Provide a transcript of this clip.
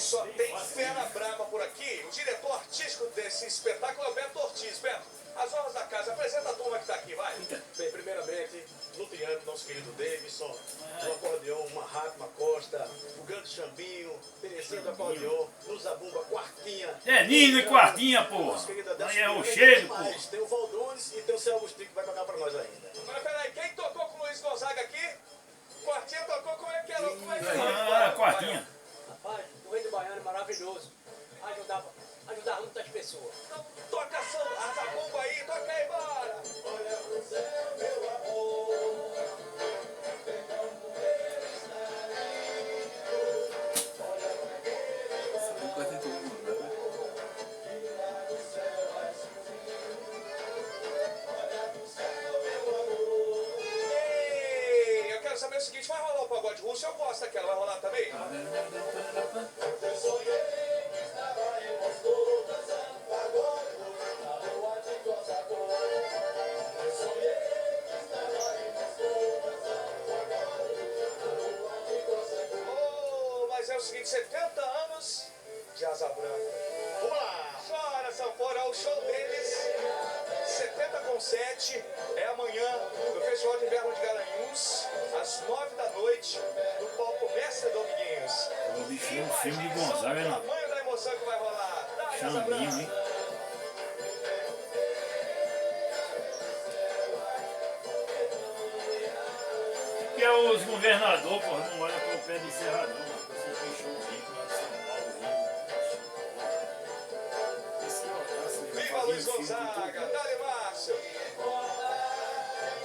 Só tem fera brava por aqui. O diretor artístico desse espetáculo é o Beto Ortiz. Beto, as honras da casa. Apresenta a turma que tá aqui, vai. Bem, primeiramente, no triângulo, nosso querido Davidson, no acordeon, uma Rátima Costa, o grande Chambinho, Terezinha do acordeon, no zabumba, Quartinha. É Nino e Quartinha, porra. Aí é o cheiro, porra. Tem o Valdones e tem o Céu Agostinho que vai pagar pra nós ainda. Mas peraí, quem tocou com o Luiz Gonzaga aqui? Quartinha tocou, como é que é? Como é que é? Ah, Quartinha. Rapaz, o rei do baiano é maravilhoso. Ajudava muitas pessoas. Então, toca a zabumba aí, toca aí, bora! Olha pro céu, meu amor. Ei, eu quero saber o seguinte, vai rolar o pagode russo? Eu gosto daquela, vai rolar também? Eu sonhei que estava em Moscou dançando pagode na rua de Cossacô. Eu sonhei que estava em Moscou dançando pagode na rua de Cossacô. Oh, mas é o seguinte, 70 anos de Asa Branca. Vamos lá! Chora, sanfona, é o show deles. 70 com 7 é amanhã no Festival de Inverno de Garanhuns, às 9 da noite, no palco Mestre Dominguinhos. O bichinho, o filme de Gonzaga, O não. tamanho da emoção que vai rolar. Dá, Asa Chambinho, Branca. hein? Que é os governadores, porra, não olha pro pé de Serra, não, mano. Pra assistir show rico lá de São Paulo, Rio. Viva Luiz Gonzaga! Dá